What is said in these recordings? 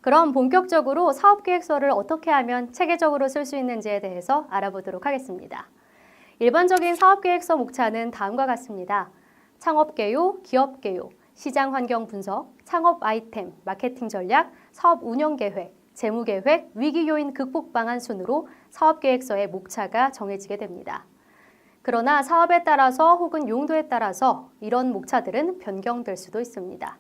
그럼 본격적으로 사업계획서를 어떻게 하면 체계적으로 쓸 수 있는지에 대해서 알아보도록 하겠습니다. 일반적인 사업계획서 목차는 다음과 같습니다. 창업개요, 기업개요, 시장환경 분석, 창업 아이템, 마케팅 전략, 사업 운영계획, 재무계획, 위기요인 극복 방안 순으로 사업계획서의 목차가 정해지게 됩니다. 그러나 사업에 따라서 혹은 용도에 따라서 이런 목차들은 변경될 수도 있습니다.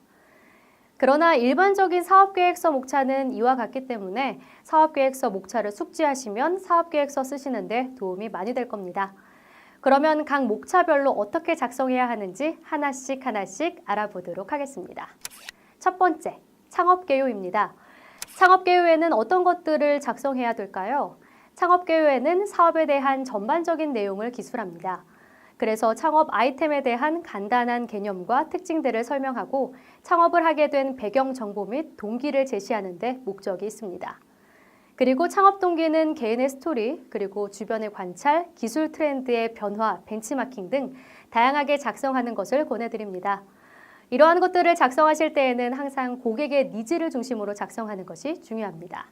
그러나 일반적인 사업계획서 목차는 이와 같기 때문에 사업계획서 목차를 숙지하시면 사업계획서 쓰시는 데 도움이 많이 될 겁니다. 그러면 각 목차별로 어떻게 작성해야 하는지 하나씩 알아보도록 하겠습니다. 첫 번째, 창업개요입니다. 창업개요에는 어떤 것들을 작성해야 될까요? 창업개요에는 사업에 대한 전반적인 내용을 기술합니다. 그래서 창업 아이템에 대한 간단한 개념과 특징들을 설명하고 창업을 하게 된 배경 정보 및 동기를 제시하는 데 목적이 있습니다. 그리고 창업 동기는 개인의 스토리, 그리고 주변의 관찰, 기술 트렌드의 변화, 벤치마킹 등 다양하게 작성하는 것을 권해드립니다. 이러한 것들을 작성하실 때에는 항상 고객의 니즈를 중심으로 작성하는 것이 중요합니다.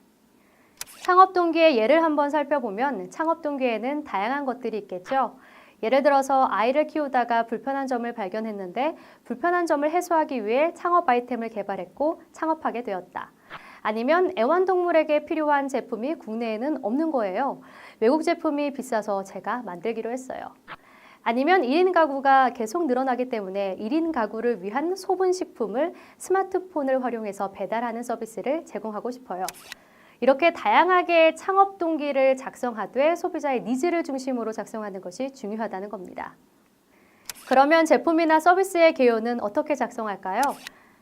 창업 동기의 예를 한번 살펴보면 창업 동기에는 다양한 것들이 있겠죠. 예를 들어서 아이를 키우다가 불편한 점을 발견했는데 불편한 점을 해소하기 위해 창업 아이템을 개발했고 창업하게 되었다. 아니면 애완동물에게 필요한 제품이 국내에는 없는 거예요. 외국 제품이 비싸서 제가 만들기로 했어요. 아니면 1인 가구가 계속 늘어나기 때문에 1인 가구를 위한 소분식품을 스마트폰을 활용해서 배달하는 서비스를 제공하고 싶어요. 이렇게 다양하게 창업 동기를 작성하되 소비자의 니즈를 중심으로 작성하는 것이 중요하다는 겁니다. 그러면 제품이나 서비스의 개요는 어떻게 작성할까요?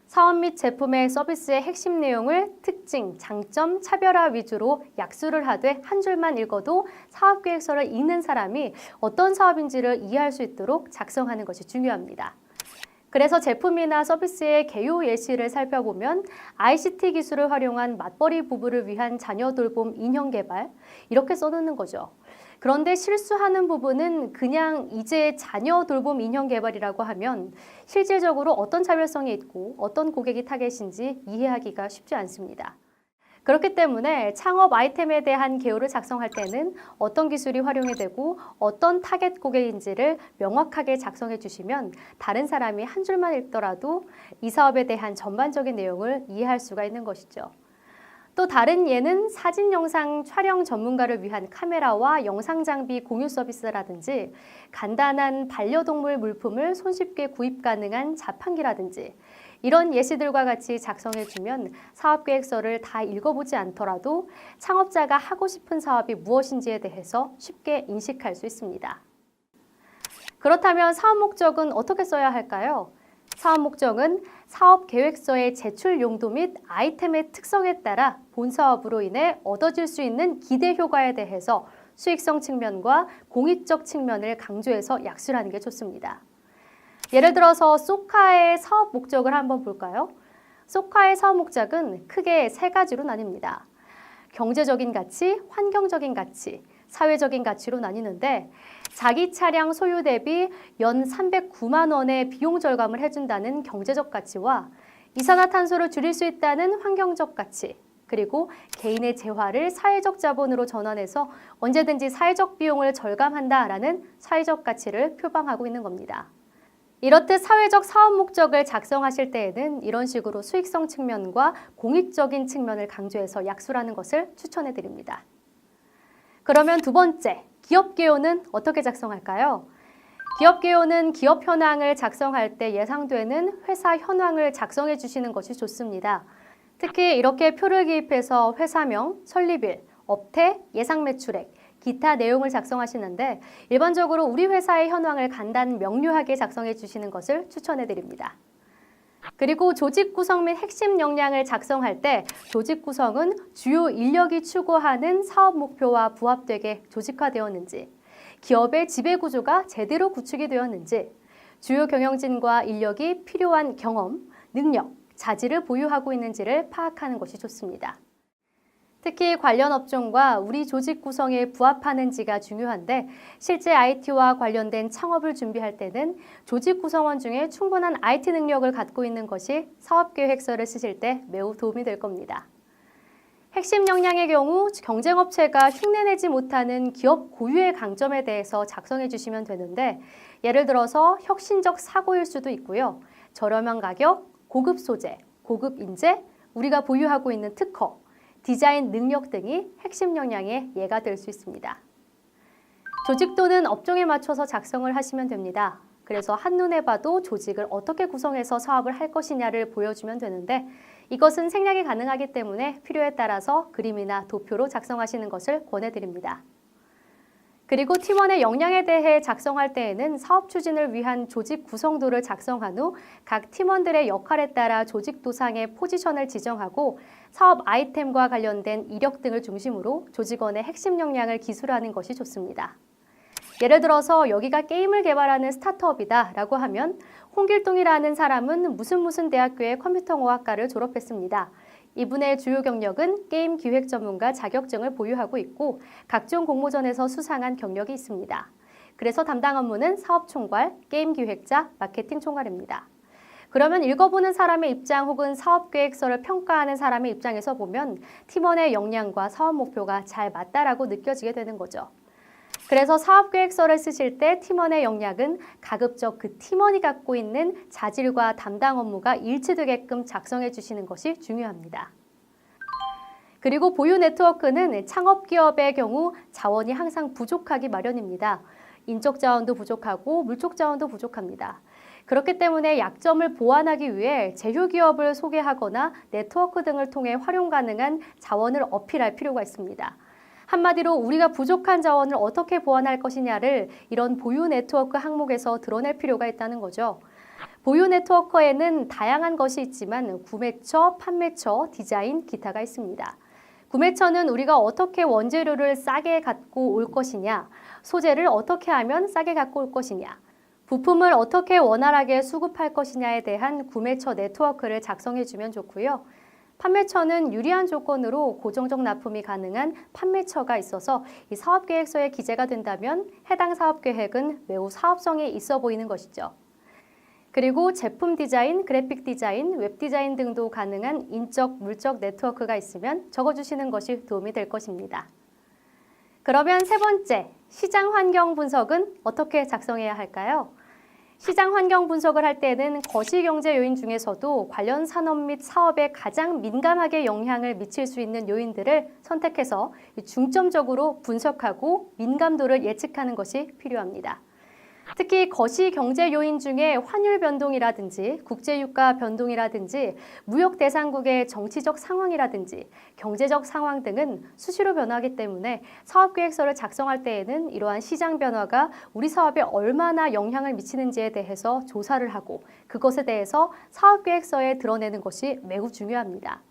사업 및 제품의 서비스의 핵심 내용을 특징, 장점, 차별화 위주로 약수를 하되 한 줄만 읽어도 사업계획서를 읽는 사람이 어떤 사업인지를 이해할 수 있도록 작성하는 것이 중요합니다. 그래서 제품이나 서비스의 개요 예시를 살펴보면 ICT 기술을 활용한 맞벌이 부부를 위한 자녀 돌봄 인형 개발 이렇게 써놓는 거죠. 그런데 실수하는 부분은 그냥 이제 자녀 돌봄 인형 개발이라고 하면 실질적으로 어떤 차별성이 있고 어떤 고객이 타겟인지 이해하기가 쉽지 않습니다. 그렇기 때문에 창업 아이템에 대한 개요를 작성할 때는 어떤 기술이 활용이 되고 어떤 타겟 고객인지를 명확하게 작성해 주시면 다른 사람이 한 줄만 읽더라도 이 사업에 대한 전반적인 내용을 이해할 수가 있는 것이죠. 또 다른 예는 사진, 영상 촬영 전문가를 위한 카메라와 영상 장비 공유 서비스라든지 간단한 반려동물 물품을 손쉽게 구입 가능한 자판기라든지 이런 예시들과 같이 작성해주면 사업계획서를 다 읽어보지 않더라도 창업자가 하고 싶은 사업이 무엇인지에 대해서 쉽게 인식할 수 있습니다. 그렇다면 사업 목적은 어떻게 써야 할까요? 사업 목적은 사업 계획서의 제출 용도 및 아이템의 특성에 따라 본 사업으로 인해 얻어질 수 있는 기대 효과에 대해서 수익성 측면과 공익적 측면을 강조해서 약술하는 게 좋습니다. 예를 들어서 소카의 사업 목적을 한번 볼까요? 소카의 사업 목적은 크게 세 가지로 나뉩니다. 경제적인 가치, 환경적인 가치, 사회적인 가치로 나뉘는데 자기 차량 소유 대비 연 309만 원의 비용 절감을 해준다는 경제적 가치와 이산화탄소를 줄일 수 있다는 환경적 가치, 그리고 개인의 재화를 사회적 자본으로 전환해서 언제든지 사회적 비용을 절감한다라는 사회적 가치를 표방하고 있는 겁니다. 이렇듯 사회적 사업 목적을 작성하실 때에는 이런 식으로 수익성 측면과 공익적인 측면을 강조해서 약술하는 것을 추천해 드립니다. 그러면 두 번째, 기업 개요는 어떻게 작성할까요? 기업 개요는 기업 현황을 작성할 때 예상되는 회사 현황을 작성해 주시는 것이 좋습니다. 특히 이렇게 표를 기입해서 회사명, 설립일, 업태, 예상 매출액, 기타 내용을 작성하시는데 일반적으로 우리 회사의 현황을 간단 명료하게 작성해 주시는 것을 추천해 드립니다. 그리고 조직 구성 및 핵심 역량을 작성할 때 조직 구성은 주요 인력이 추구하는 사업 목표와 부합되게 조직화되었는지, 기업의 지배 구조가 제대로 구축이 되었는지, 주요 경영진과 인력이 필요한 경험, 능력, 자질을 보유하고 있는지를 파악하는 것이 좋습니다. 특히 관련 업종과 우리 조직 구성에 부합하는지가 중요한데 실제 IT와 관련된 창업을 준비할 때는 조직 구성원 중에 충분한 IT 능력을 갖고 있는 것이 사업계획서를 쓰실 때 매우 도움이 될 겁니다. 핵심 역량의 경우 경쟁업체가 흉내내지 못하는 기업 고유의 강점에 대해서 작성해 주시면 되는데 예를 들어서 혁신적 사고일 수도 있고요. 저렴한 가격, 고급 소재, 고급 인재, 우리가 보유하고 있는 특허, 디자인 능력 등이 핵심 역량의 예가 될 수 있습니다. 조직 또는 업종에 맞춰서 작성을 하시면 됩니다. 그래서 한눈에 봐도 조직을 어떻게 구성해서 사업을 할 것이냐를 보여주면 되는데 이것은 생략이 가능하기 때문에 필요에 따라서 그림이나 도표로 작성하시는 것을 권해드립니다. 그리고 팀원의 역량에 대해 작성할 때에는 사업 추진을 위한 조직 구성도를 작성한 후 각 팀원들의 역할에 따라 조직 도상의 포지션을 지정하고 사업 아이템과 관련된 이력 등을 중심으로 조직원의 핵심 역량을 기술하는 것이 좋습니다. 예를 들어서 여기가 게임을 개발하는 스타트업이다 라고 하면 홍길동이라는 사람은 무슨 대학교의 컴퓨터공학과를 졸업했습니다. 이분의 주요 경력은 게임 기획 전문가 자격증을 보유하고 있고 각종 공모전에서 수상한 경력이 있습니다. 그래서 담당 업무는 사업총괄, 게임 기획자, 마케팅 총괄입니다. 그러면 읽어보는 사람의 입장 혹은 사업계획서를 평가하는 사람의 입장에서 보면 팀원의 역량과 사업 목표가 잘 맞다라고 느껴지게 되는 거죠. 그래서 사업계획서를 쓰실 때 팀원의 역량은 가급적 그 팀원이 갖고 있는 자질과 담당 업무가 일치되게끔 작성해 주시는 것이 중요합니다. 그리고 보유 네트워크는 창업기업의 경우 자원이 항상 부족하기 마련입니다. 인적 자원도 부족하고 물적 자원도 부족합니다. 그렇기 때문에 약점을 보완하기 위해 제휴기업을 소개하거나 네트워크 등을 통해 활용 가능한 자원을 어필할 필요가 있습니다. 한마디로 우리가 부족한 자원을 어떻게 보완할 것이냐를 이런 보유 네트워크 항목에서 드러낼 필요가 있다는 거죠. 보유 네트워크에는 다양한 것이 있지만 구매처, 판매처, 디자인, 기타가 있습니다. 구매처는 우리가 어떻게 원재료를 싸게 갖고 올 것이냐, 소재를 어떻게 하면 싸게 갖고 올 것이냐, 부품을 어떻게 원활하게 수급할 것이냐에 대한 구매처 네트워크를 작성해주면 좋고요. 판매처는 유리한 조건으로 고정적 납품이 가능한 판매처가 있어서 이 사업계획서에 기재가 된다면 해당 사업계획은 매우 사업성이 있어 보이는 것이죠. 그리고 제품 디자인, 그래픽 디자인, 웹 디자인 등도 가능한 인적, 물적 네트워크가 있으면 적어주시는 것이 도움이 될 것입니다. 그러면 세 번째, 시장 환경 분석은 어떻게 작성해야 할까요? 시장 환경 분석을 할 때는 거시경제 요인 중에서도 관련 산업 및 사업에 가장 민감하게 영향을 미칠 수 있는 요인들을 선택해서 중점적으로 분석하고 민감도를 예측하는 것이 필요합니다. 특히 거시경제 요인 중에 환율 변동이라든지 국제유가 변동이라든지 무역 대상국의 정치적 상황이라든지 경제적 상황 등은 수시로 변하기 때문에 사업계획서를 작성할 때에는 이러한 시장 변화가 우리 사업에 얼마나 영향을 미치는지에 대해서 조사를 하고 그것에 대해서 사업계획서에 드러내는 것이 매우 중요합니다.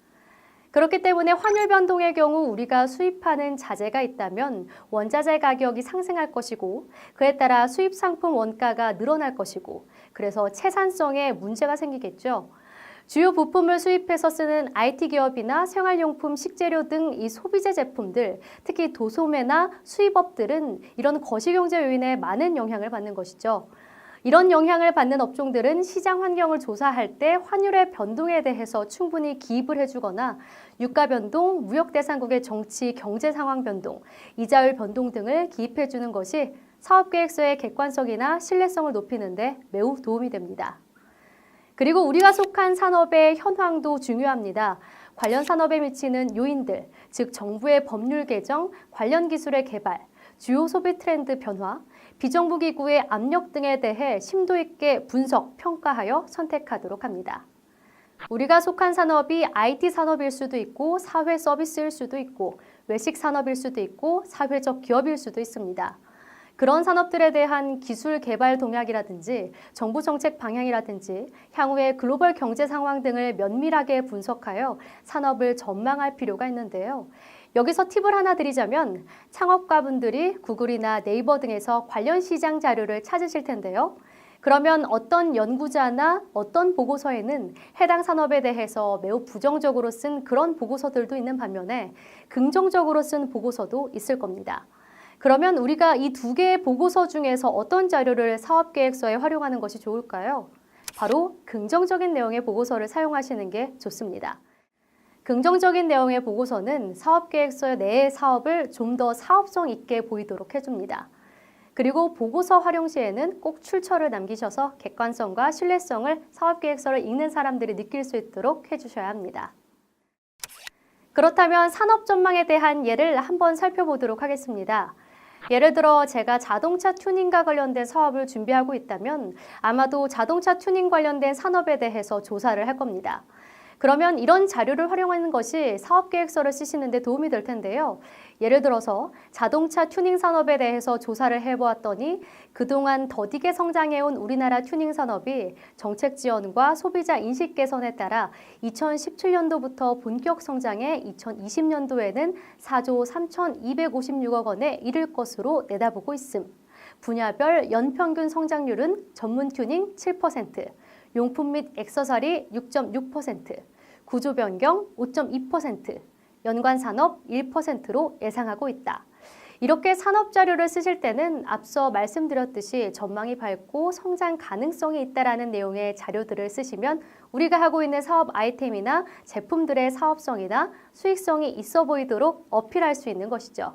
그렇기 때문에 환율 변동의 경우 우리가 수입하는 자재가 있다면 원자재 가격이 상승할 것이고 그에 따라 수입 상품 원가가 늘어날 것이고 그래서 채산성에 문제가 생기겠죠. 주요 부품을 수입해서 쓰는 IT 기업이나 생활용품, 식재료 등 이 소비재 제품들, 특히 도소매나 수입업들은 이런 거시경제 요인에 많은 영향을 받는 것이죠. 이런 영향을 받는 업종들은 시장 환경을 조사할 때 환율의 변동에 대해서 충분히 기입을 해주거나 유가 변동, 무역 대상국의 정치, 경제 상황 변동, 이자율 변동 등을 기입해주는 것이 사업계획서의 객관성이나 신뢰성을 높이는 데 매우 도움이 됩니다. 그리고 우리가 속한 산업의 현황도 중요합니다. 관련 산업에 미치는 요인들, 즉 정부의 법률 개정, 관련 기술의 개발, 주요 소비 트렌드 변화, 비정부 기구의 압력 등에 대해 심도 있게 분석, 평가하여 선택하도록 합니다. 우리가 속한 산업이 IT 산업일 수도 있고 사회 서비스일 수도 있고 외식 산업일 수도 있고 사회적 기업일 수도 있습니다. 그런 산업들에 대한 기술 개발 동향이라든지 정부 정책 방향이라든지 향후의 글로벌 경제 상황 등을 면밀하게 분석하여 산업을 전망할 필요가 있는데요. 여기서 팁을 하나 드리자면 창업가분들이 구글이나 네이버 등에서 관련 시장 자료를 찾으실 텐데요. 그러면 어떤 연구자나 어떤 보고서에는 해당 산업에 대해서 매우 부정적으로 쓴 그런 보고서들도 있는 반면에 긍정적으로 쓴 보고서도 있을 겁니다. 그러면 우리가 이 두 개의 보고서 중에서 어떤 자료를 사업계획서에 활용하는 것이 좋을까요? 바로 긍정적인 내용의 보고서를 사용하시는 게 좋습니다. 긍정적인 내용의 보고서는 사업계획서 내의 사업을 좀 더 사업성 있게 보이도록 해줍니다. 그리고 보고서 활용 시에는 꼭 출처를 남기셔서 객관성과 신뢰성을 사업계획서를 읽는 사람들이 느낄 수 있도록 해주셔야 합니다. 그렇다면 산업 전망에 대한 예를 한번 살펴보도록 하겠습니다. 예를 들어 제가 자동차 튜닝과 관련된 사업을 준비하고 있다면 아마도 자동차 튜닝 관련된 산업에 대해서 조사를 할 겁니다. 그러면 이런 자료를 활용하는 것이 사업계획서를 쓰시는 데 도움이 될 텐데요. 예를 들어서 자동차 튜닝 산업에 대해서 조사를 해보았더니 그동안 더디게 성장해온 우리나라 튜닝 산업이 정책 지원과 소비자 인식 개선에 따라 2017년도부터 본격 성장해 2020년도에는 4조 3,256억 원에 이를 것으로 내다보고 있음. 분야별 연평균 성장률은 전문 튜닝 7%, 용품 및 액세서리 6.6%, 구조 변경 5.2%, 연관 산업 1%로 예상하고 있다. 이렇게 산업 자료를 쓰실 때는 앞서 말씀드렸듯이 전망이 밝고 성장 가능성이 있다라는 내용의 자료들을 쓰시면 우리가 하고 있는 사업 아이템이나 제품들의 사업성이나 수익성이 있어 보이도록 어필할 수 있는 것이죠.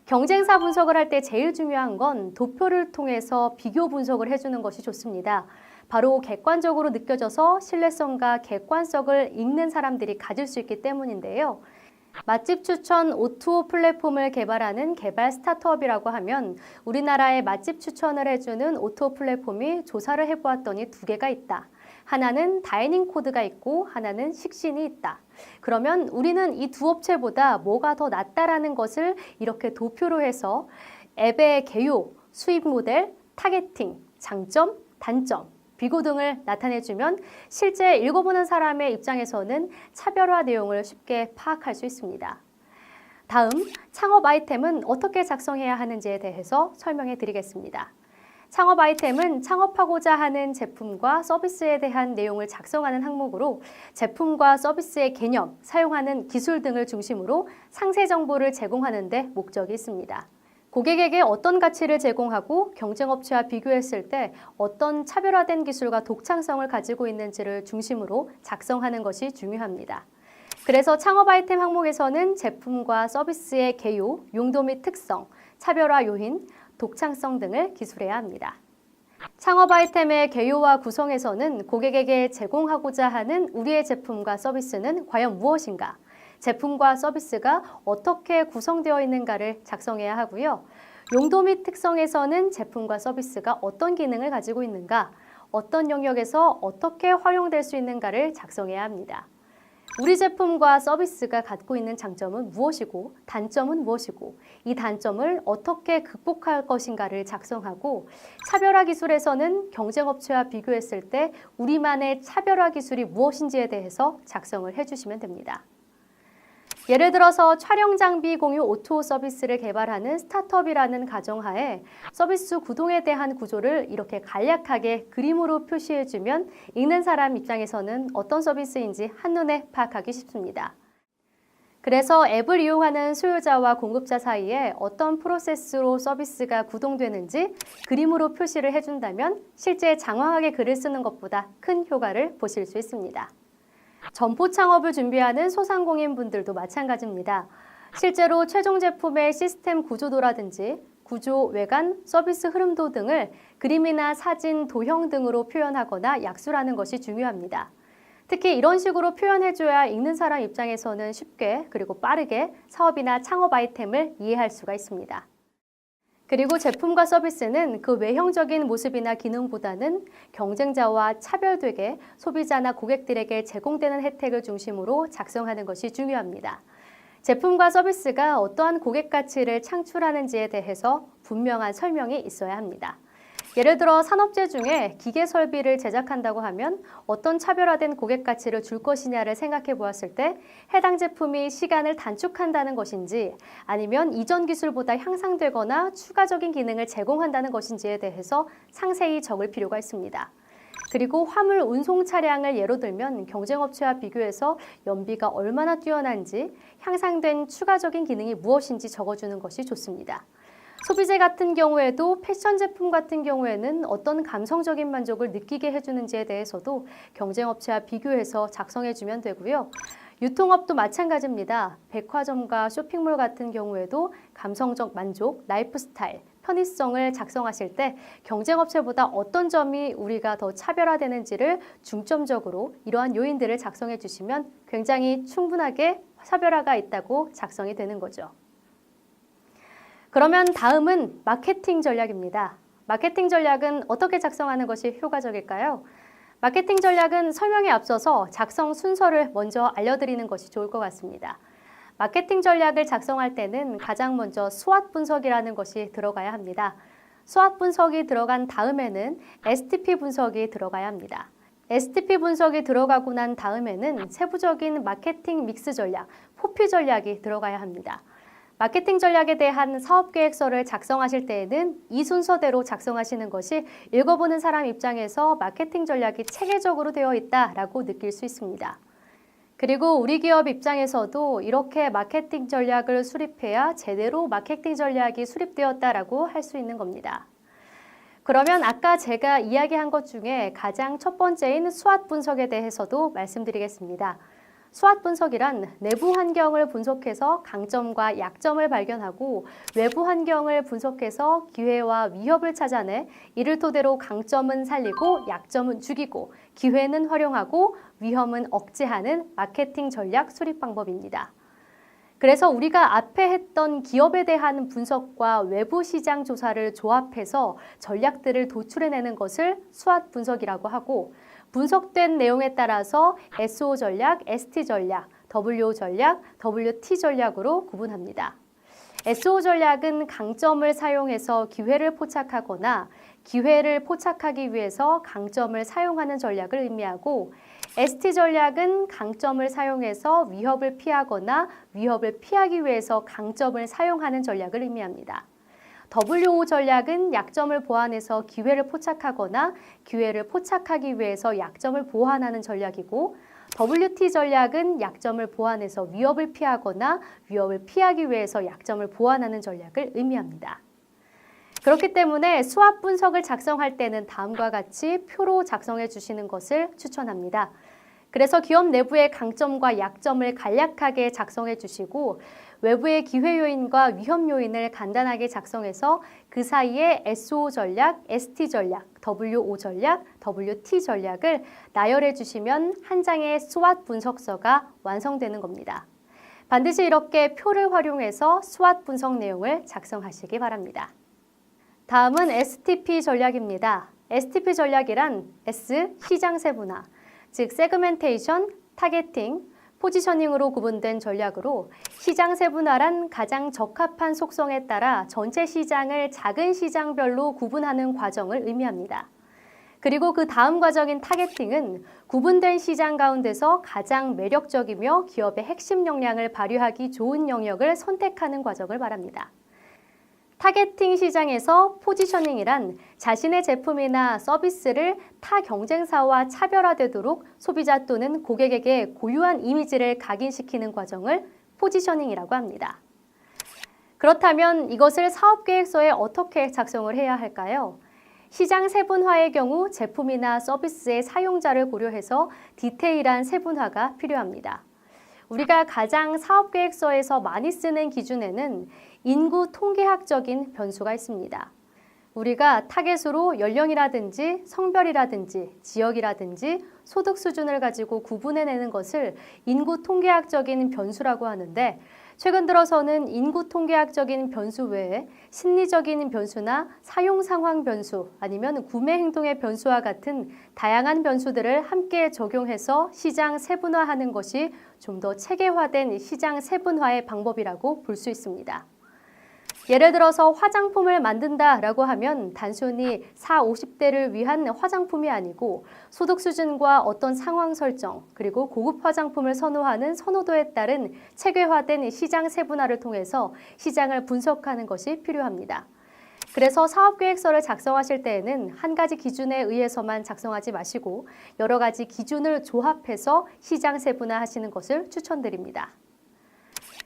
경쟁사 분석을 할 때 제일 중요한 건 도표를 통해서 비교 분석을 해주는 것이 좋습니다. 바로 객관적으로 느껴져서 신뢰성과 객관성을 읽는 사람들이 가질 수 있기 때문인데요. 맛집 추천 O2O 플랫폼을 개발하는 개발 스타트업이라고 하면 우리나라에 맛집 추천을 해주는 O2O 플랫폼이 조사를 해보았더니 두 개가 있다. 하나는 다이닝 코드가 있고 하나는 식신이 있다. 그러면 우리는 이 두 업체보다 뭐가 더 낫다라는 것을 이렇게 도표로 해서 앱의 개요, 수입 모델, 타겟팅, 장점, 단점, 비교 등을 나타내주면 실제 읽어보는 사람의 입장에서는 차별화 내용을 쉽게 파악할 수 있습니다. 다음, 창업 아이템은 어떻게 작성해야 하는지에 대해서 설명해 드리겠습니다. 창업 아이템은 창업하고자 하는 제품과 서비스에 대한 내용을 작성하는 항목으로 제품과 서비스의 개념, 사용하는 기술 등을 중심으로 상세 정보를 제공하는 데 목적이 있습니다. 고객에게 어떤 가치를 제공하고 경쟁업체와 비교했을 때 어떤 차별화된 기술과 독창성을 가지고 있는지를 중심으로 작성하는 것이 중요합니다. 그래서 창업 아이템 항목에서는 제품과 서비스의 개요, 용도 및 특성, 차별화 요인, 독창성 등을 기술해야 합니다. 창업 아이템의 개요와 구성에서는 고객에게 제공하고자 하는 우리의 제품과 서비스는 과연 무엇인가? 제품과 서비스가 어떻게 구성되어 있는가를 작성해야 하고요. 용도 및 특성에서는 제품과 서비스가 어떤 기능을 가지고 있는가, 어떤 영역에서 어떻게 활용될 수 있는가를 작성해야 합니다. 우리 제품과 서비스가 갖고 있는 장점은 무엇이고 단점은 무엇이고 이 단점을 어떻게 극복할 것인가를 작성하고 차별화 기술에서는 경쟁업체와 비교했을 때 우리만의 차별화 기술이 무엇인지에 대해서 작성을 해주시면 됩니다. 예를 들어서 촬영 장비 공유 O2O 서비스를 개발하는 스타트업이라는 가정하에 서비스 구동에 대한 구조를 이렇게 간략하게 그림으로 표시해주면 읽는 사람 입장에서는 어떤 서비스인지 한눈에 파악하기 쉽습니다. 그래서 앱을 이용하는 소유자와 공급자 사이에 어떤 프로세스로 서비스가 구동되는지 그림으로 표시를 해준다면 실제 장황하게 글을 쓰는 것보다 큰 효과를 보실 수 있습니다. 점포 창업을 준비하는 소상공인분들도 마찬가지입니다. 실제로 최종 제품의 시스템 구조도라든지 구조, 외관, 서비스 흐름도 등을 그림이나 사진, 도형 등으로 표현하거나 약술하는 것이 중요합니다. 특히 이런 식으로 표현해줘야 읽는 사람 입장에서는 쉽게 그리고 빠르게 사업이나 창업 아이템을 이해할 수가 있습니다. 그리고 제품과 서비스는 그 외형적인 모습이나 기능보다는 경쟁자와 차별되게 소비자나 고객들에게 제공되는 혜택을 중심으로 작성하는 것이 중요합니다. 제품과 서비스가 어떠한 고객 가치를 창출하는지에 대해서 분명한 설명이 있어야 합니다. 예를 들어 산업재 중에 기계 설비를 제작한다고 하면 어떤 차별화된 고객 가치를 줄 것이냐를 생각해 보았을 때 해당 제품이 시간을 단축한다는 것인지 아니면 이전 기술보다 향상되거나 추가적인 기능을 제공한다는 것인지에 대해서 상세히 적을 필요가 있습니다. 그리고 화물 운송 차량을 예로 들면 경쟁업체와 비교해서 연비가 얼마나 뛰어난지 향상된 추가적인 기능이 무엇인지 적어주는 것이 좋습니다. 소비재 같은 경우에도 패션 제품 같은 경우에는 어떤 감성적인 만족을 느끼게 해주는지에 대해서도 경쟁업체와 비교해서 작성해주면 되고요. 유통업도 마찬가지입니다. 백화점과 쇼핑몰 같은 경우에도 감성적 만족, 라이프 스타일, 편의성을 작성하실 때 경쟁업체보다 어떤 점이 우리가 더 차별화되는지를 중점적으로 이러한 요인들을 작성해 주시면 굉장히 충분하게 차별화가 있다고 작성이 되는 거죠. 그러면 다음은 마케팅 전략입니다. 마케팅 전략은 어떻게 작성하는 것이 효과적일까요? 마케팅 전략은 설명에 앞서서 작성 순서를 먼저 알려드리는 것이 좋을 것 같습니다. 마케팅 전략을 작성할 때는 가장 먼저 SWOT 분석이라는 것이 들어가야 합니다. SWOT 분석이 들어간 다음에는 STP 분석이 들어가야 합니다. STP 분석이 들어가고 난 다음에는 세부적인 마케팅 믹스 전략, 포피 전략이 들어가야 합니다. 마케팅 전략에 대한 사업계획서를 작성하실 때에는 이 순서대로 작성하시는 것이 읽어보는 사람 입장에서 마케팅 전략이 체계적으로 되어 있다라고 느낄 수 있습니다. 그리고 우리 기업 입장에서도 이렇게 마케팅 전략을 수립해야 제대로 마케팅 전략이 수립되었다라고 할 수 있는 겁니다. 그러면 아까 제가 이야기한 것 중에 가장 첫 번째인 SWOT 분석에 대해서도 말씀드리겠습니다. SWOT 분석이란 내부 환경을 분석해서 강점과 약점을 발견하고 외부 환경을 분석해서 기회와 위협을 찾아내 이를 토대로 강점은 살리고 약점은 죽이고 기회는 활용하고 위험은 억제하는 마케팅 전략 수립 방법입니다. 그래서 우리가 앞에 했던 기업에 대한 분석과 외부 시장 조사를 조합해서 전략들을 도출해내는 것을 SWOT 분석이라고 하고 분석된 내용에 따라서 SO 전략, ST 전략, WO 전략, WT 전략으로 구분합니다. SO 전략은 강점을 사용해서 기회를 포착하거나 기회를 포착하기 위해서 강점을 사용하는 전략을 의미하고 ST 전략은 강점을 사용해서 위협을 피하거나 위협을 피하기 위해서 강점을 사용하는 전략을 의미합니다. WO 전략은 약점을 보완해서 기회를 포착하거나 기회를 포착하기 위해서 약점을 보완하는 전략이고 WT 전략은 약점을 보완해서 위협을 피하거나 위협을 피하기 위해서 약점을 보완하는 전략을 의미합니다. 그렇기 때문에 SWOT 분석을 작성할 때는 다음과 같이 표로 작성해 주시는 것을 추천합니다. 그래서 기업 내부의 강점과 약점을 간략하게 작성해 주시고 외부의 기회 요인과 위험 요인을 간단하게 작성해서 그 사이에 SO 전략, ST 전략, WO 전략, WT 전략을 나열해 주시면 한 장의 SWOT 분석서가 완성되는 겁니다. 반드시 이렇게 표를 활용해서 SWOT 분석 내용을 작성하시기 바랍니다. 다음은 STP 전략입니다. STP 전략이란 S, 시장 세분화, 즉 세그멘테이션, 타겟팅, 포지셔닝으로 구분된 전략으로 시장 세분화란 가장 적합한 속성에 따라 전체 시장을 작은 시장별로 구분하는 과정을 의미합니다. 그리고 그 다음 과정인 타겟팅은 구분된 시장 가운데서 가장 매력적이며 기업의 핵심 역량을 발휘하기 좋은 영역을 선택하는 과정을 말합니다. 타겟팅 시장에서 포지셔닝이란 자신의 제품이나 서비스를 타 경쟁사와 차별화되도록 소비자 또는 고객에게 고유한 이미지를 각인시키는 과정을 포지셔닝이라고 합니다. 그렇다면 이것을 사업계획서에 어떻게 작성을 해야 할까요? 시장 세분화의 경우 제품이나 서비스의 사용자를 고려해서 디테일한 세분화가 필요합니다. 우리가 가장 사업계획서에서 많이 쓰는 기준에는 인구 통계학적인 변수가 있습니다. 우리가 타겟으로 연령이라든지 성별이라든지 지역이라든지 소득 수준을 가지고 구분해내는 것을 인구 통계학적인 변수라고 하는데 최근 들어서는 인구 통계학적인 변수 외에 심리적인 변수나 사용 상황 변수 아니면 구매 행동의 변수와 같은 다양한 변수들을 함께 적용해서 시장 세분화하는 것이 좀 더 체계화된 시장 세분화의 방법이라고 볼 수 있습니다. 예를 들어서 화장품을 만든다라고 하면 단순히 40, 50대를 위한 화장품이 아니고 소득 수준과 어떤 상황 설정 그리고 고급 화장품을 선호하는 선호도에 따른 체계화된 시장 세분화를 통해서 시장을 분석하는 것이 필요합니다. 그래서 사업계획서를 작성하실 때에는 한 가지 기준에 의해서만 작성하지 마시고 여러 가지 기준을 조합해서 시장 세분화하시는 것을 추천드립니다.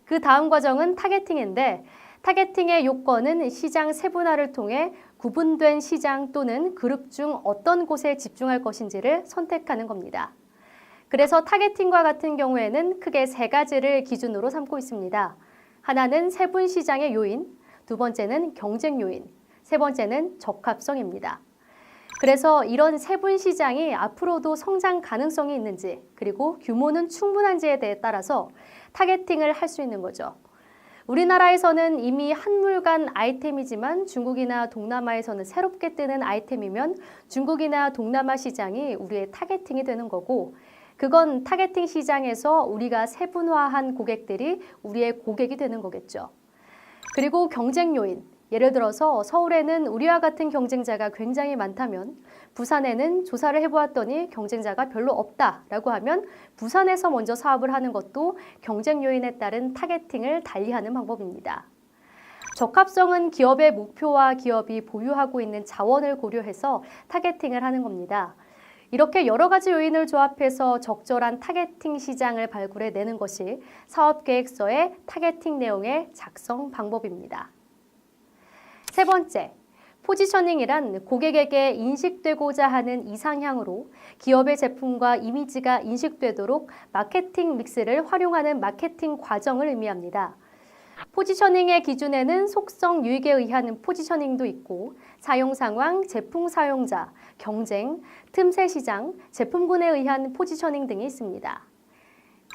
그 다음 과정은 타겟팅인데 타겟팅의 요건은 시장 세분화를 통해 구분된 시장 또는 그룹 중 어떤 곳에 집중할 것인지를 선택하는 겁니다. 그래서 타겟팅과 같은 경우에는 크게 세 가지를 기준으로 삼고 있습니다. 하나는 세분 시장의 요인, 두 번째는 경쟁 요인, 세 번째는 적합성입니다. 그래서 이런 세분 시장이 앞으로도 성장 가능성이 있는지, 그리고 규모는 충분한지에 대해 따라서 타겟팅을 할 수 있는 거죠. 우리나라에서는 이미 한물간 아이템이지만 중국이나 동남아에서는 새롭게 뜨는 아이템이면 중국이나 동남아 시장이 우리의 타겟팅이 되는 거고, 그건 타겟팅 시장에서 우리가 세분화한 고객들이 우리의 고객이 되는 거겠죠. 그리고 경쟁 요인, 예를 들어서 서울에는 우리와 같은 경쟁자가 굉장히 많다면 부산에는 조사를 해보았더니 경쟁자가 별로 없다라고 하면 부산에서 먼저 사업을 하는 것도 경쟁 요인에 따른 타겟팅을 달리하는 방법입니다. 적합성은 기업의 목표와 기업이 보유하고 있는 자원을 고려해서 타겟팅을 하는 겁니다. 이렇게 여러 가지 요인을 조합해서 적절한 타겟팅 시장을 발굴해내는 것이 사업계획서의 타겟팅 내용의 작성 방법입니다. 세 번째, 포지셔닝이란 고객에게 인식되고자 하는 이상향으로 기업의 제품과 이미지가 인식되도록 마케팅 믹스를 활용하는 마케팅 과정을 의미합니다. 포지셔닝의 기준에는 속성 유익에 의한 포지셔닝도 있고 사용 상황, 제품 사용자, 경쟁, 틈새 시장, 제품군에 의한 포지셔닝 등이 있습니다.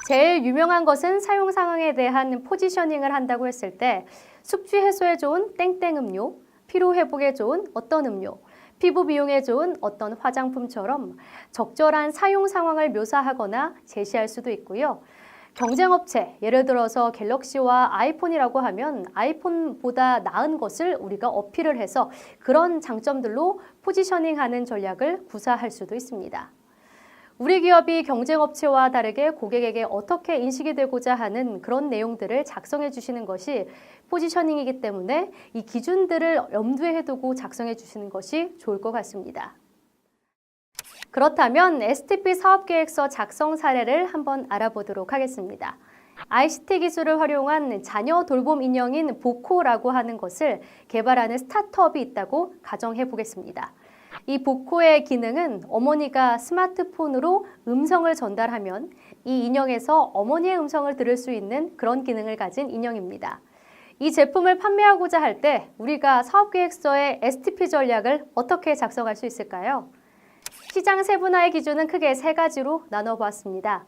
제일 유명한 것은 사용 상황에 대한 포지셔닝을 한다고 했을 때 숙취 해소에 좋은 땡땡 음료, 피로 회복에 좋은 어떤 음료, 피부 미용에 좋은 어떤 화장품처럼 적절한 사용 상황을 묘사하거나 제시할 수도 있고요. 경쟁업체, 예를 들어서 갤럭시와 아이폰이라고 하면 아이폰보다 나은 것을 우리가 어필을 해서 그런 장점들로 포지셔닝하는 전략을 구사할 수도 있습니다. 우리 기업이 경쟁업체와 다르게 고객에게 어떻게 인식이 되고자 하는 그런 내용들을 작성해 주시는 것이 포지셔닝이기 때문에 이 기준들을 염두에 두고 작성해 주시는 것이 좋을 것 같습니다. 그렇다면 STP 사업계획서 작성 사례를 한번 알아보도록 하겠습니다. ICT 기술을 활용한 자녀 돌봄 인형인 보코라고 하는 것을 개발하는 스타트업이 있다고 가정해 보겠습니다. 이 보코의 기능은 어머니가 스마트폰으로 음성을 전달하면 이 인형에서 어머니의 음성을 들을 수 있는 그런 기능을 가진 인형입니다. 이 제품을 판매하고자 할 때 우리가 사업계획서의 STP 전략을 어떻게 작성할 수 있을까요? 시장 세분화의 기준은 크게 세 가지로 나눠보았습니다.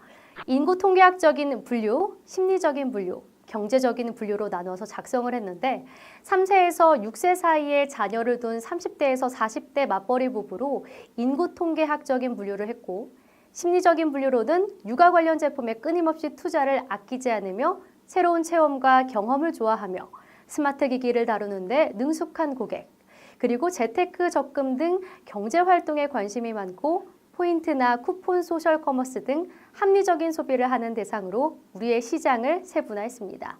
인구 통계학적인 분류, 심리적인 분류, 경제적인 분류로 나눠서 작성을 했는데 3세에서 6세 사이에 자녀를 둔 30대에서 40대 맞벌이 부부로 인구 통계학적인 분류를 했고 심리적인 분류로는 육아 관련 제품에 끊임없이 투자를 아끼지 않으며 새로운 체험과 경험을 좋아하며 스마트 기기를 다루는데 능숙한 고객, 그리고 재테크 적금 등 경제활동에 관심이 많고 포인트나 쿠폰 소셜 커머스 등 합리적인 소비를 하는 대상으로 우리의 시장을 세분화했습니다.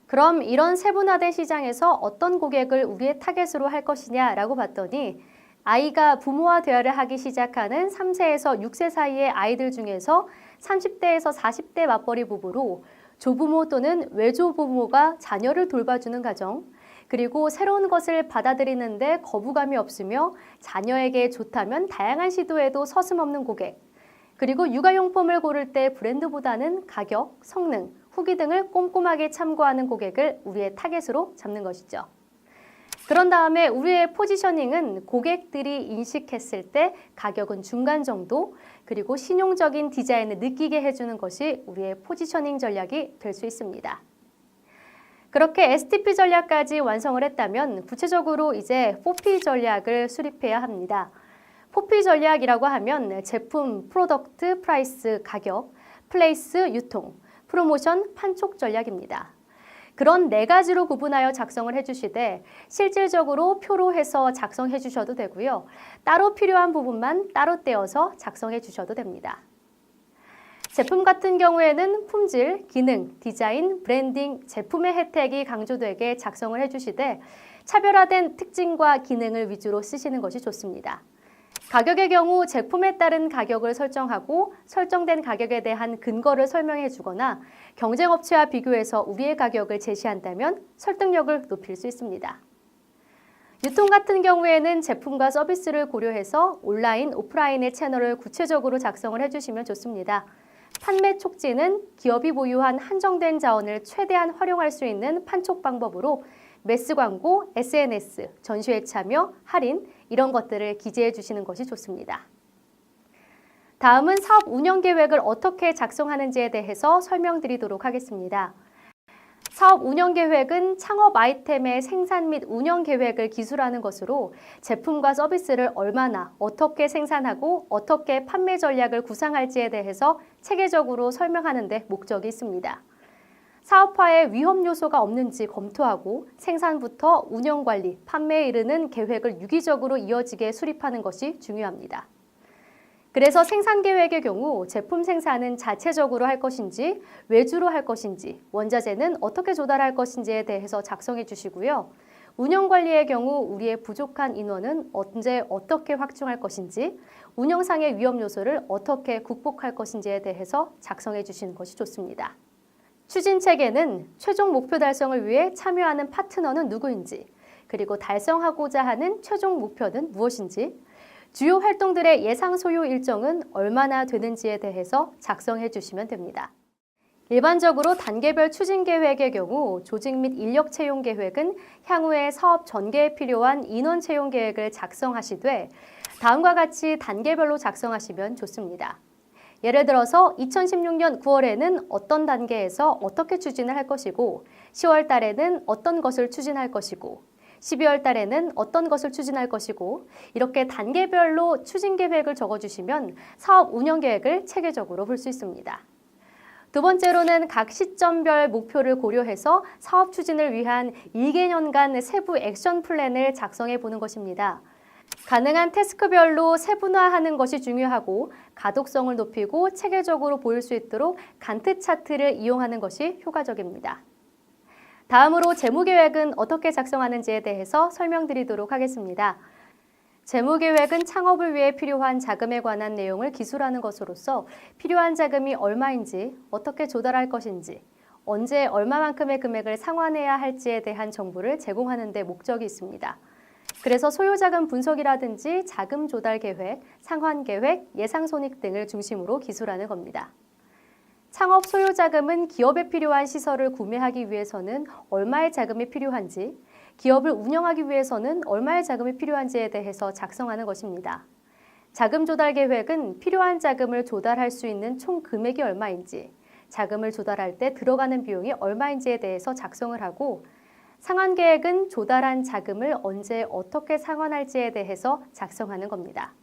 그럼 이런 세분화된 시장에서 어떤 고객을 우리의 타겟으로 할 것이냐라고 봤더니 아이가 부모와 대화를 하기 시작하는 3세에서 6세 사이의 아이들 중에서 30대에서 40대 맞벌이 부부로 조부모 또는 외조부모가 자녀를 돌봐주는 가정, 그리고 새로운 것을 받아들이는데 거부감이 없으며 자녀에게 좋다면 다양한 시도에도 서슴없는 고객, 그리고 육아용품을 고를 때 브랜드보다는 가격, 성능, 후기 등을 꼼꼼하게 참고하는 고객을 우리의 타겟으로 잡는 것이죠. 그런 다음에 우리의 포지셔닝은 고객들이 인식했을 때 가격은 중간 정도, 그리고 신용적인 디자인을 느끼게 해주는 것이 우리의 포지셔닝 전략이 될 수 있습니다. 그렇게 STP 전략까지 완성을 했다면 구체적으로 이제 4P 전략을 수립해야 합니다. 4P 전략이라고 하면 제품, 프로덕트, 프라이스, 가격, 플레이스, 유통, 프로모션, 판촉 전략입니다. 그런 네 가지로 구분하여 작성을 해주시되 실질적으로 표로 해서 작성해 주셔도 되고요. 따로 필요한 부분만 따로 떼어서 작성해 주셔도 됩니다. 제품 같은 경우에는 품질, 기능, 디자인, 브랜딩, 제품의 혜택이 강조되게 작성을 해주시되 차별화된 특징과 기능을 위주로 쓰시는 것이 좋습니다. 가격의 경우 제품에 따른 가격을 설정하고 설정된 가격에 대한 근거를 설명해 주거나 경쟁업체와 비교해서 우리의 가격을 제시한다면 설득력을 높일 수 있습니다. 유통 같은 경우에는 제품과 서비스를 고려해서 온라인, 오프라인의 채널을 구체적으로 작성을 해주시면 좋습니다. 판매 촉진은 기업이 보유한 한정된 자원을 최대한 활용할 수 있는 판촉 방법으로 매스 광고, SNS, 전시회 참여, 할인 이런 것들을 기재해 주시는 것이 좋습니다. 다음은 사업 운영 계획을 어떻게 작성하는지에 대해서 설명드리도록 하겠습니다. 사업 운영 계획은 창업 아이템의 생산 및 운영 계획을 기술하는 것으로 제품과 서비스를 얼마나 어떻게 생산하고 어떻게 판매 전략을 구상할지에 대해서 체계적으로 설명하는 데 목적이 있습니다. 사업화에 위험 요소가 없는지 검토하고 생산부터 운영 관리, 판매에 이르는 계획을 유기적으로 이어지게 수립하는 것이 중요합니다. 그래서 생산 계획의 경우 제품 생산은 자체적으로 할 것인지 외주로 할 것인지 원자재는 어떻게 조달할 것인지에 대해서 작성해 주시고요. 운영 관리의 경우 우리의 부족한 인원은 언제 어떻게 확충할 것인지 운영상의 위험 요소를 어떻게 국복할 것인지에 대해서 작성해 주시는 것이 좋습니다. 추진 체계는 최종 목표 달성을 위해 참여하는 파트너는 누구인지 그리고 달성하고자 하는 최종 목표는 무엇인지 주요 활동들의 예상 소요 일정은 얼마나 되는지에 대해서 작성해 주시면 됩니다. 일반적으로 단계별 추진 계획의 경우 조직 및 인력 채용 계획은 향후에 사업 전개에 필요한 인원 채용 계획을 작성하시되 다음과 같이 단계별로 작성하시면 좋습니다. 예를 들어서 2016년 9월에는 어떤 단계에서 어떻게 추진을 할 것이고 10월 달에는 어떤 것을 추진할 것이고 12월 달에는 어떤 것을 추진할 것이고 이렇게 단계별로 추진 계획을 적어주시면 사업 운영 계획을 체계적으로 볼 수 있습니다. 두 번째로는 각 시점별 목표를 고려해서 사업 추진을 위한 1개년간 세부 액션 플랜을 작성해 보는 것입니다. 가능한 태스크별로 세분화하는 것이 중요하고 가독성을 높이고 체계적으로 보일 수 있도록 간트 차트를 이용하는 것이 효과적입니다. 다음으로 재무계획은 어떻게 작성하는지에 대해서 설명드리도록 하겠습니다. 재무계획은 창업을 위해 필요한 자금에 관한 내용을 기술하는 것으로서 필요한 자금이 얼마인지, 어떻게 조달할 것인지, 언제 얼마만큼의 금액을 상환해야 할지에 대한 정보를 제공하는 데 목적이 있습니다. 그래서 소요자금 분석이라든지 자금 조달 계획, 상환 계획, 예상 손익 등을 중심으로 기술하는 겁니다. 창업 소요자금은 기업에 필요한 시설을 구매하기 위해서는 얼마의 자금이 필요한지, 기업을 운영하기 위해서는 얼마의 자금이 필요한지에 대해서 작성하는 것입니다. 자금 조달 계획은 필요한 자금을 조달할 수 있는 총 금액이 얼마인지, 자금을 조달할 때 들어가는 비용이 얼마인지에 대해서 작성을 하고, 상환 계획은 조달한 자금을 언제 어떻게 상환할지에 대해서 작성하는 겁니다.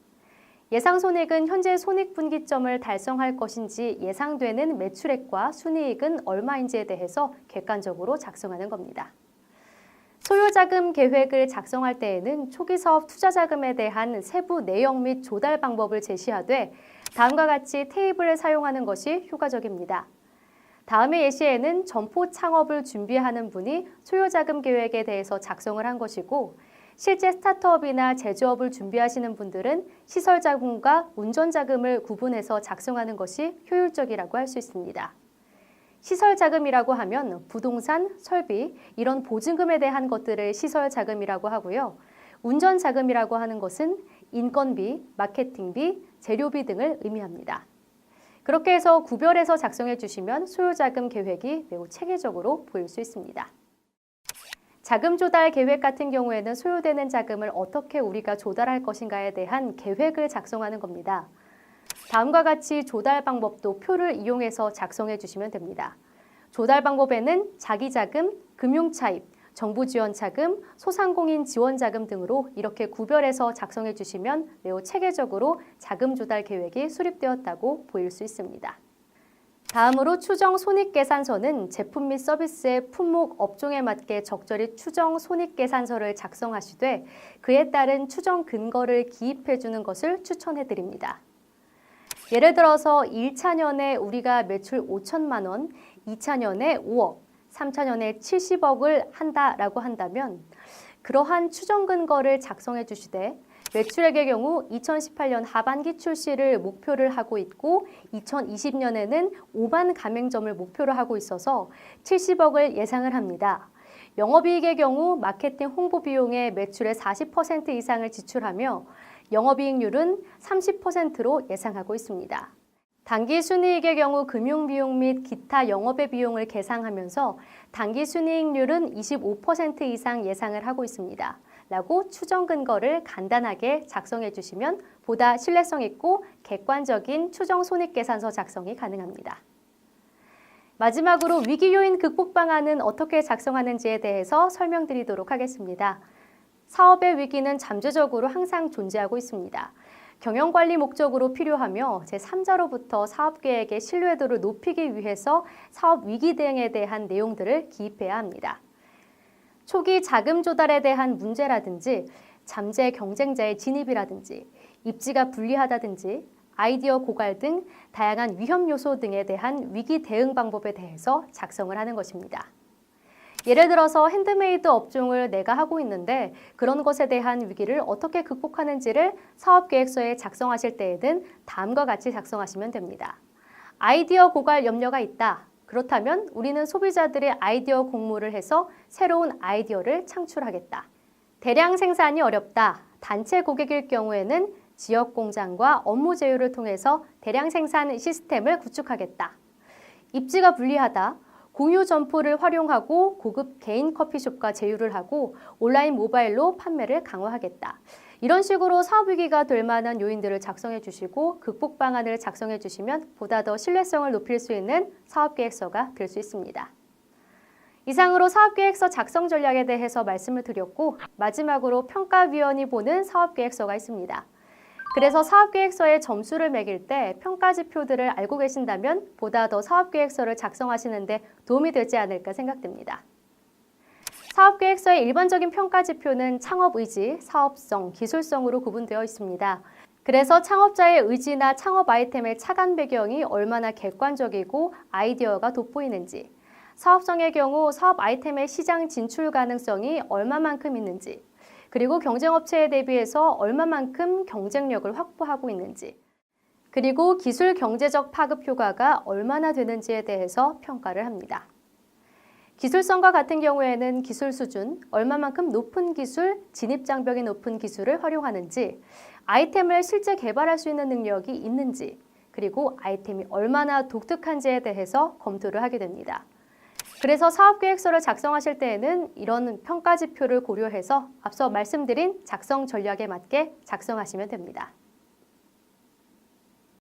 예상 손익은 현재 손익분기점을 달성할 것인지 예상되는 매출액과 순이익은 얼마인지에 대해서 객관적으로 작성하는 겁니다. 소요자금 계획을 작성할 때에는 초기 사업 투자자금에 대한 세부 내용 및 조달 방법을 제시하되 다음과 같이 테이블을 사용하는 것이 효과적입니다. 다음의 예시에는 점포 창업을 준비하는 분이 소요자금 계획에 대해서 작성을 한 것이고 실제 스타트업이나 제조업을 준비하시는 분들은 시설자금과 운전자금을 구분해서 작성하는 것이 효율적이라고 할 수 있습니다. 시설자금이라고 하면 부동산, 설비, 이런 보증금에 대한 것들을 시설자금이라고 하고요. 운전자금이라고 하는 것은 인건비, 마케팅비, 재료비 등을 의미합니다. 그렇게 해서 구별해서 작성해 주시면 소요자금 계획이 매우 체계적으로 보일 수 있습니다. 자금 조달 계획 같은 경우에는 소요되는 자금을 어떻게 우리가 조달할 것인가에 대한 계획을 작성하는 겁니다. 다음과 같이 조달 방법도 표를 이용해서 작성해 주시면 됩니다. 조달 방법에는 자기자금, 금융차입, 정부지원자금, 소상공인 지원자금 등으로 이렇게 구별해서 작성해 주시면 매우 체계적으로 자금 조달 계획이 수립되었다고 보일 수 있습니다. 다음으로 추정 손익계산서는 제품 및 서비스의 품목, 업종에 맞게 적절히 추정 손익계산서를 작성하시되 그에 따른 추정 근거를 기입해 주는 것을 추천해 드립니다. 예를 들어서 1차년에 우리가 매출 5천만 원, 2차년에 5억, 3차년에 70억을 한다라고 한다면 그러한 추정 근거를 작성해 주시되 매출액의 경우 2018년 하반기 출시를 목표를 하고 있고 2020년에는 5만 가맹점을 목표로 하고 있어서 70억을 예상을 합니다. 영업이익의 경우 마케팅 홍보 비용의 매출의 40% 이상을 지출하며 영업이익률은 30%로 예상하고 있습니다. 당기순이익의 경우 금융비용 및 기타 영업의 비용을 계상하면서 당기순이익률은 25% 이상 예상을 하고 있습니다. 라고 추정 근거를 간단하게 작성해 주시면 보다 신뢰성 있고 객관적인 추정 손익계산서 작성이 가능합니다. 마지막으로 위기 요인 극복 방안은 어떻게 작성하는지에 대해서 설명드리도록 하겠습니다. 사업의 위기는 잠재적으로 항상 존재하고 있습니다. 경영관리 목적으로 필요하며 제3자로부터 사업계획의 신뢰도를 높이기 위해서 사업 위기 대응에 대한 내용들을 기입해야 합니다. 초기 자금 조달에 대한 문제라든지 잠재 경쟁자의 진입이라든지 입지가 불리하다든지 아이디어 고갈 등 다양한 위험 요소 등에 대한 위기 대응 방법에 대해서 작성을 하는 것입니다. 예를 들어서 핸드메이드 업종을 내가 하고 있는데 그런 것에 대한 위기를 어떻게 극복하는지를 사업계획서에 작성하실 때에는 다음과 같이 작성하시면 됩니다. 아이디어 고갈 염려가 있다. 그렇다면 우리는 소비자들의 아이디어 공모를 해서 새로운 아이디어를 창출하겠다. 대량 생산이 어렵다. 단체 고객일 경우에는 지역 공장과 업무 제휴를 통해서 대량 생산 시스템을 구축하겠다. 입지가 불리하다. 공유 점포를 활용하고 고급 개인 커피숍과 제휴를 하고 온라인 모바일로 판매를 강화하겠다. 이런 식으로 사업 위기가 될 만한 요인들을 작성해 주시고 극복 방안을 작성해 주시면 보다 더 신뢰성을 높일 수 있는 사업계획서가 될 수 있습니다. 이상으로 사업계획서 작성 전략에 대해서 말씀을 드렸고 마지막으로 평가위원이 보는 사업계획서가 있습니다. 그래서 사업계획서에 점수를 매길 때 평가지표들을 알고 계신다면 보다 더 사업계획서를 작성하시는 데 도움이 되지 않을까 생각됩니다. 사업계획서의 일반적인 평가지표는 창업의지, 사업성, 기술성으로 구분되어 있습니다. 그래서 창업자의 의지나 창업 아이템의 차관 배경이 얼마나 객관적이고 아이디어가 돋보이는지, 사업성의 경우 사업 아이템의 시장 진출 가능성이 얼마만큼 있는지, 그리고 경쟁업체에 대비해서 얼마만큼 경쟁력을 확보하고 있는지, 그리고 기술 경제적 파급 효과가 얼마나 되는지에 대해서 평가를 합니다. 기술성과 같은 경우에는 기술 수준, 얼마만큼 높은 기술, 진입장벽이 높은 기술을 활용하는지, 아이템을 실제 개발할 수 있는 능력이 있는지, 그리고 아이템이 얼마나 독특한지에 대해서 검토를 하게 됩니다. 그래서 사업계획서를 작성하실 때에는 이런 평가지표를 고려해서 앞서 말씀드린 작성 전략에 맞게 작성하시면 됩니다.